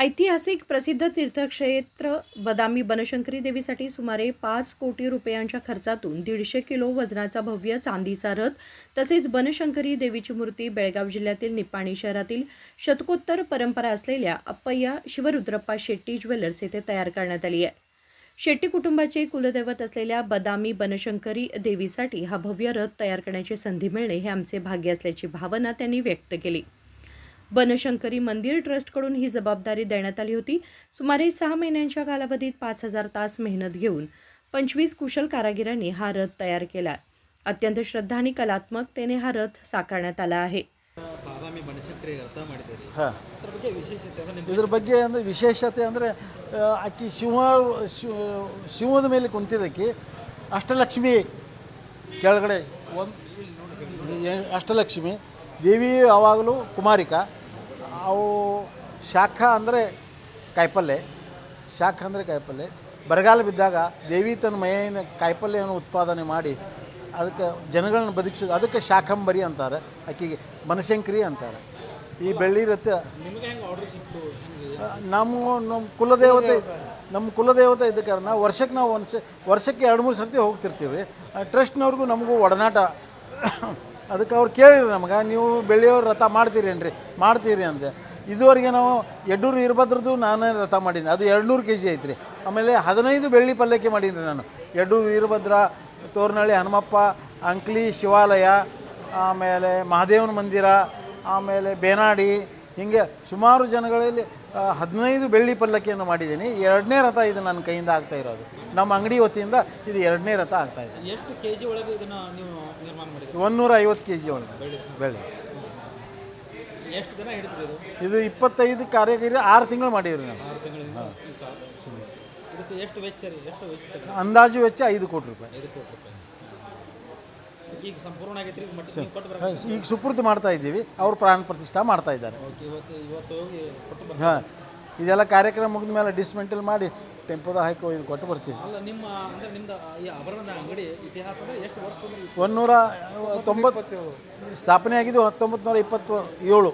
ऐतिहासिक प्रसिद्ध तीर्थक्षेत्र बदामी बनशंकरी देवीसाठी सुमारे 5 कोटी रुपयांच्या खर्चातून 150 किलो वजनाचा भव्य चांदीचा रथ तसेच बनशंकरी देवीची मूर्ती बेळगाव जिल्ह्यातील निपाणी शहरातील शतकोत्तर परंपरा असलेल्या अप्पय्या शिवरुद्रप्पा शेट्टी ज्वेलर्स येथे तयार करण्यात आली आहे. शेट्टी कुटुंबाचे कुलदैवत असलेल्या बदामी बनशंकरी देवीसाठी हा भव्य रथ तयार करण्याची संधी मिळणे हे आमचे भाग्य असल्याची भावना त्यांनी व्यक्त केली. बनशंकरी मंदिर ट्रस्टकडून ही जबाबदारी देण्यात आली होती. सुमारे 6 महिन्यांच्या कालावधीत 5000 तास मेहनत घेऊन 25 कुशल कारागिरांनी हा रथ तयार केला. अत्यंत श्रद्धा आणि कलात्मकतेने हा रथ साकारण्यात आला आहे. ಇದ್ರ ಬಗ್ಗೆ ಅಂದರೆ ವಿಶೇಷತೆ ಅಂದರೆ ಆಕಿ ಶಿವದ ಮೇಲೆ ಕುಂತಿರಕ್ಕೆ ಅಷ್ಟಲಕ್ಷ್ಮಿ ಕೆಳಗಡೆ ಅಷ್ಟಲಕ್ಷ್ಮಿ ದೇವಿ ಯಾವಾಗಲೂ ಕುಮಾರಿಕ. ಅವು ಶಾಖ ಅಂದರೆ ಕಾಯಿಪಲ್ಯ, ಬರಗಾಲ ಬಿದ್ದಾಗ ದೇವಿ ತನ್ನ ಮೈಯಿಂದ ಕಾಯಿಪಲ್ಯವನ್ನು ಉತ್ಪಾದನೆ ಮಾಡಿ ಅದಕ್ಕೆ ಜನಗಳನ್ನ ಬದುಕಿಸೋದು, ಅದಕ್ಕೆ ಶಾಕಂಬರಿ ಅಂತಾರೆ. ಆಕೆಗೆ ಬನಶಂಕರಿ ಅಂತಾರೆ. ಈ ಬೆಳ್ಳಿ ರಥ ನಮ್ಮ ಕುಲದೇವತೆ ಇದ್ದ ಕಾರಣ ವರ್ಷಕ್ಕೆ ನಾವು ವರ್ಷಕ್ಕೆ 2-3 ಸರ್ತಿ ಹೋಗ್ತಿರ್ತೀವಿ. ಟ್ರಸ್ಟ್ನವ್ರಿಗೂ ನಮಗೂ ಒಡನಾಟ. ಅದಕ್ಕೆ ಅವ್ರು ಕೇಳಿದ್ರು ನಮಗೆ, ನೀವು ಬೆಳ್ಳಿಯವ್ರ ರಥ ಮಾಡ್ತೀರಿ ಅಂತೆ. ಇದುವರೆಗೆ ನಾವು ಯಡ್ಡೂರು ವೀರಭದ್ರದ್ದು ನಾನೇ ರಥ ಮಾಡೀನಿ, ಅದು 200 kg ಐತ್ರಿ. ಆಮೇಲೆ 15 ಬೆಳ್ಳಿ ಪಲ್ಲಕ್ಕಿ ಮಾಡೀನಿ ನಾನು. ಯಡ್ಡೂರು ವೀರಭದ್ರ, ತೋರನಹಳ್ಳಿ ಹನುಮಪ್ಪ, ಅಂಕ್ಲಿ ಶಿವಾಲಯ, ಆಮೇಲೆ ಮಹಾದೇವನ ಮಂದಿರ, ಆಮೇಲೆ ಬೇನಾಡಿ, ಹೀಗೆ ಸುಮಾರು ಜನಗಳಲ್ಲಿ 15 ಬೆಳ್ಳಿ ಪಲ್ಲಕ್ಕಿಯನ್ನು ಮಾಡಿದ್ದೀನಿ. 2ನೇ ರಥ ಇದು ನನ್ನ ಕೈಯಿಂದ ಆಗ್ತಾ ಇರೋದು. ನಮ್ಮ ಅಂಗಡಿ ವತಿಯಿಂದ ಇದು 2ನೇ ರಥ ಆಗ್ತಾಯಿದೆ. ಎಷ್ಟು kg ಒಳಗೆ ಇದನ್ನು ನೀವು ನಿರ್ಮಾಣ ಮಾಡಿದ್ದೀರಿ? 150 kg ಒಳಗೆ ಬೆಳ್ಳಿ. ಎಷ್ಟು ದಿನ ಹಿಡಿದ್ರಿ ಇದು 25 ಕಾರಿಗರಿ 6 ತಿಂಗಳು ಮಾಡಿವ್ರಿ ನಾವು. 6 ತಿಂಗಳಿಂದ. ಇದಕ್ಕೆ ಎಷ್ಟು ವೆಚ್ಚ? ಅಂದಾಜು ವೆಚ್ಚ 5 ಕೋಟಿ ರೂಪಾಯಿ. 5 ಕೋಟಿ ರೂಪಾಯಿ. ಈಗ ಸಂಪೂರ್ಣ ಆಗೈತ್ರಿ? ಈಗ ಸುಪೂರ್ತಿ ಮಾಡ್ತಾ ಇದ್ದೀವಿ. ಅವರು ಪ್ರಾಣ ಪ್ರತಿಷ್ಠಾ ಮಾಡ್ತಾ ಇದ್ದಾರೆ. ಹಾಂ, ಇದೆಲ್ಲ ಕಾರ್ಯಕ್ರಮ ಮುಗಿದ ಮೇಲೆ ಡಿಸ್ಮೆಂಟಲ್ ಮಾಡಿ ಟೆಂಪೋದ ಹಾಕಿ ಇದು ಕೊಟ್ಟು ಬರ್ತೀವಿ. ಅಲ್ಲ, ನಿಮ್ಮದು ಈ ಆಭರಣದ ಅಂಗಡಿ ಇತಿಹಾಸ ಎಷ್ಟು ವರ್ಷ? 190 ಸ್ಥಾಪನೆ ಆಗಿದ್ದು. 1927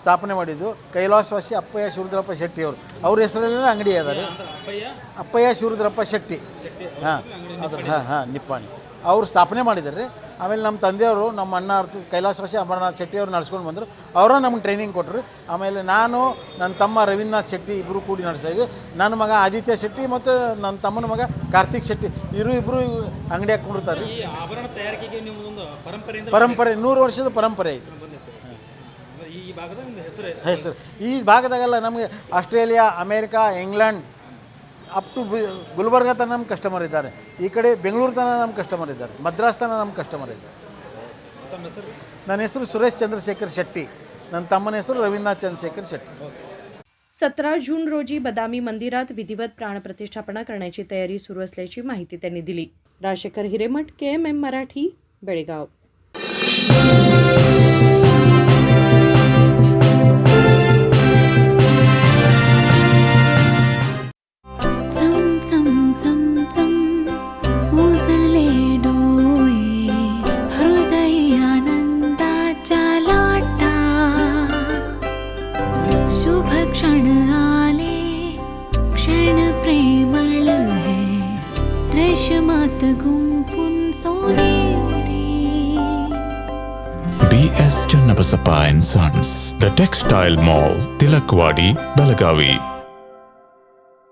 ಸ್ಥಾಪನೆ ಮಾಡಿದ್ದು. ಕೈಲಾಸವಾಸಿ ಅಪ್ಪಯ್ಯ ಶಿವರುದ್ರಪ್ಪ ಶೆಟ್ಟಿ ಅವ್ರ ಹೆಸರಲ್ಲೇ ಅಂಗಡಿ ಅದಾರೆ. ಅಪ್ಪಯ್ಯ ಶಿವರುದ್ರಪ್ಪ ಶೆಟ್ಟಿ. ಹಾಂ, ನಿಪ್ಪಾಣಿ ಅವರು ಸ್ಥಾಪನೆ ಮಾಡಿದ್ದಾರೆ. ಆಮೇಲೆ ನಮ್ಮ ತಂದೆಯವರು, ನಮ್ಮ ಅಣ್ಣ ಕೈಲಾಸವಾಸಿ ಅಮರನಾಥ್ ಶೆಟ್ಟಿ ಅವರು ನಡೆಸ್ಕೊಂಡು ಬಂದರು. ಅವರ ನಮ್ಗೆ ಟ್ರೈನಿಂಗ್ ಕೊಟ್ಟರು. ಆಮೇಲೆ ನಾನು, ನನ್ನ ತಮ್ಮ ರವೀಂದ್ರನಾಥ್ ಶೆಟ್ಟಿ ಇಬ್ಬರು ಕೂಡಿ ನಡೆಸ್ತಾಯಿದ್ವಿ. ನನ್ನ ಮಗ ಆದಿತ್ಯ ಶೆಟ್ಟಿ ಮತ್ತು ನನ್ನ ತಮ್ಮನ ಮಗ ಕಾರ್ತಿಕ್ ಶೆಟ್ಟಿ ಇಬ್ಬರು ಅಂಗಡಿ ಹಾಕ್ಕೊಂಡಿರ್ತಾರೆ. ಈ ಆಭರಣ ತಯಾರಿಕೆಗೆ ನಿಮ್ಮದೊಂದು ಪರಂಪರೆ 100 ವರ್ಷದ ಪರಂಪರೆ ಐತೆ. ಈ ಭಾಗದ ಹೆಸರು ಈ ಭಾಗದಾಗೆಲ್ಲ ನಮಗೆ Australia, America, England up to Gulbarga ತನಕ ನಮ್ಮ ಕಸ್ಟಮರ್ ಇದ್ದಾರೆ. ಈ ಕಡೆ ಬೆಂಗಳೂರು ತನಕ ನಮ್ಮ ಕಸ್ಟಮರ್ ಇದ್ದಾರೆ. ಮದ್ರಾಸ್ ತನಕ ನಮ್ಮ ಕಸ್ಟಮರ್ ಇದ್ದಾರೆ. ನನ್ನ ಹೆಸರು ಸುರೇಶ್ ಚಂದ್ರಶೇಖರ್ ಶೆಟ್ಟಿ. ನನ್ನ ತಮ್ಮನ ಹೆಸರು ರವೀಂದ್ರನಾಥ್ चंद्रशेखर शेट्टी. 17 जून रोजी बदामी मंदिरात विधिवत प्राणप्रतिष्ठापना करण्याची तयारी सुरू असल्याची माहिती त्यांनी दिली. राजशेखर हिरेमठ, KMM मराठी, बेळगाव. क्षण आले, क्षण प्रेमळ है, रेशमात गुंफून सोनेरी. BS Channabasappa and Sons, The Textile Mall, Tilakwadi, Belagavi.